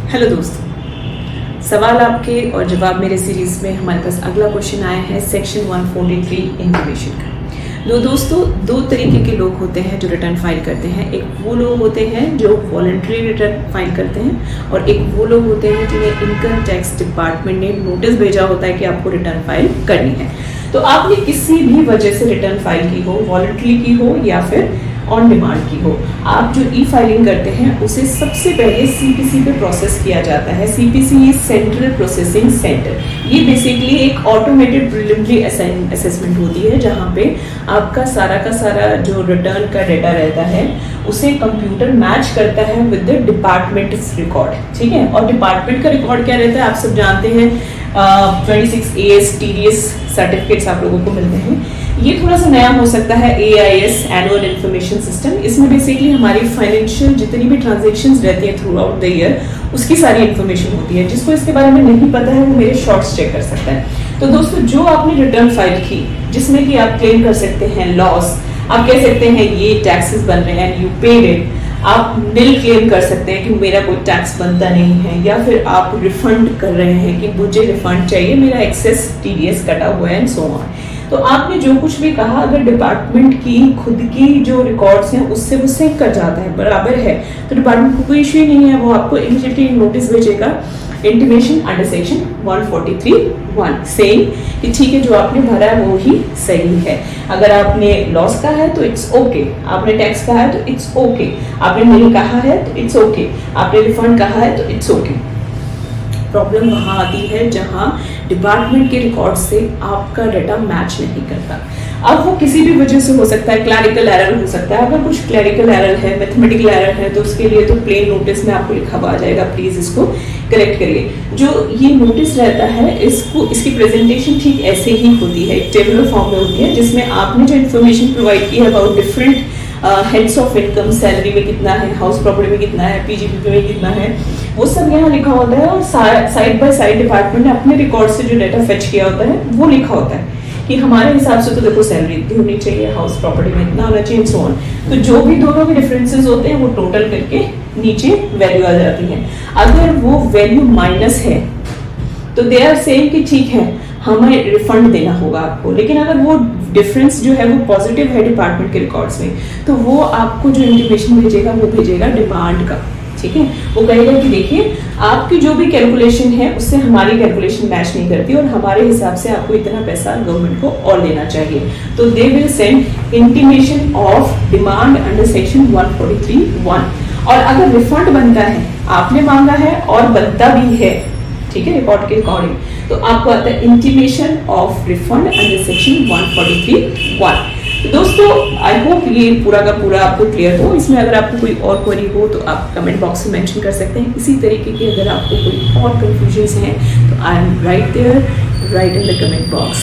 Hello दोस्तों, सवाल आपके और जवाब मेरे सीरीज में हमारे पास अगला क्वेश्चन आया है सेक्शन 143 इंटीमेशन का। दोस्तों, दो तरीके के लोग होते हैं जो रिटर्न फाइल करते हैं। एक वो लोग होते हैं जो वॉलंटरी रिटर्न फाइल करते हैं और एक वो लोग होते हैं जिन्हें इनकम टैक्स डिपार्टमेंट ने नोटिस भेजा होता है कि आपको रिटर्न फाइल करनी है। तो आपने किसी भी वजह से रिटर्न फाइल की हो, वॉलंटरी की हो या फिर ऑन डिमांड की हो, आप जो ई फाइलिंग करते हैं उसे सबसे पहले सीपीसी पे प्रोसेस किया जाता है। सीपीसी सेंट्रल प्रोसेसिंग सेंटर, ये बेसिकली एक ऑटोमेटेड प्रिलिमिनरी असेसमेंट होती है जहां पे आपका का सारा जो रिटर्न का डेटा रहता है उसे कंप्यूटर मैच करता है विद द डिपार्टमेंट रिकॉर्ड। ठीक है, और डिपार्टमेंट का रिकॉर्ड क्या रहता है आप सब जानते हैं। 26 AS TDS सर्टिफिकेट्स आप लोगों को मिलते हैं। ये थोड़ा सा नया हो सकता है AIS एनुअल इन्फॉर्मेशन सिस्टम। इसमें बेसिकली हमारी फाइनेंशियल जितनी भी ट्रांजेक्शन्स रहती है थ्रू आउट द ईयर उसकी सारी इन्फॉर्मेशन होती है। जिसको इसके बारे में नहीं पता है वो मेरे शॉर्ट्स चेक कर सकता है। तो दोस्तों, जो आपने रिटर्न फाइल की जिसमें कि आप क्लेम कर सकते हैं लॉस, आप कह सकते हैं ये टैक्सेस बन रहे हैं, यू पेड इट, आप नील क्लेम कर सकते हैं कि मेरा कोई टैक्स बनता नहीं है, या फिर आप रिफंड कर रहे हैं कि मुझे रिफंड चाहिए, मेरा एक्सेस TDS कटा हुआ है एंड सो ऑन। तो आपने जो कुछ भी कहा अगर डिपार्टमेंट की खुद की जो रिकॉर्ड्स हैं उससे वो सिंक कर जाता है, बराबर है, तो डिपार्टमेंट को कोई इश्यू नहीं है, वो आपको इमीडिएटली नोटिस भेजेगा इंटीमेशन अंडर सेक्शन 143(1) सेइंग कि ठीक है जो आपने भरा है वो ही सही है। अगर आपने लॉस कहा है तो इट्स ओके, आपने टैक्स कहा है तो इट्स ओके, आपने नहीं कहा है तो इट्स ओके, आपने रिफंड कहा है तो इट्स ओके। प्रॉब्लम वहां आती है जहां डिपार्टमेंट के रिकॉर्ड से आपका डेटा मैच नहीं करता। अब वो किसी भी वजह से हो सकता है, क्लैरिकल एरर हो सकता है। अगर कुछ क्लैरिकल एरर है, मैथमेटिकल एरर है, तो उसके लिए तो प्लेन नोटिस में आपको लिखा हुआ आ जाएगा, प्लीज इसको करेक्ट करिए। जो ये नोटिस रहता है इसकी प्रेजेंटेशन ठीक ऐसे ही होती है, एक टेबुलर फॉर्म में होती है जिसमें आपने जो इन्फॉर्मेशन प्रोवाइड की है about different heads of income, salary में कितना है, हाउस प्रॉपर्टी में कितना है, PGP में कितना है, वो सब यहाँ लिखा होता है। और साइड बाय साइड डिपार्टमेंट ने अपने रिकॉर्ड से जो डाटा फेच किया होता है वो लिखा होता है कि हमारे हिसाब से तो देखो सैलरी इतनी होनी चाहिए, हाउस प्रॉपर्टी में इतना होना चाहिए, सो ऑन। तो जो भी दोनों के डिफरेंसेस होते हैं वो टोटल करके नीचे वैल्यू आ जाती है। अगर वो वैल्यू माइनस है तो दे आर सेइंग कि ठीक है हमें रिफंड देना होगा आपको। लेकिन अगर वो डिफरेंस जो है वो पॉजिटिव है डिपार्टमेंट के रिकॉर्ड्स में, तो वो आपको जो इंटीमेशन भेजेगा वो भेजेगा डिमांड का। ठीक है, वो कहेगा कि देखिए आपकी जो भी कैलकुलेशन है उससे हमारी कैलकुलेशन मैच नहीं करती और हमारे हिसाब से आपको इतना पैसा गवर्नमेंट को और देना चाहिए। तो they will send intimation of demand under section 143(1). और अगर रिफंड बनता है, आपने मांगा है और बनता भी है, ठीक है, रिकॉर्ड के अकॉर्डिंग, तो आपको आता है intimation of refund under section 143(1). तो दोस्तों, आई होप ये पूरा का पूरा आपको क्लियर हो। इसमें अगर आपको कोई और क्वेरी हो तो आप कमेंट बॉक्स में मेंशन कर सकते हैं। इसी तरीके की अगर आपको कोई और कंफ्यूजन्स हैं तो I am right there, write in the comment box.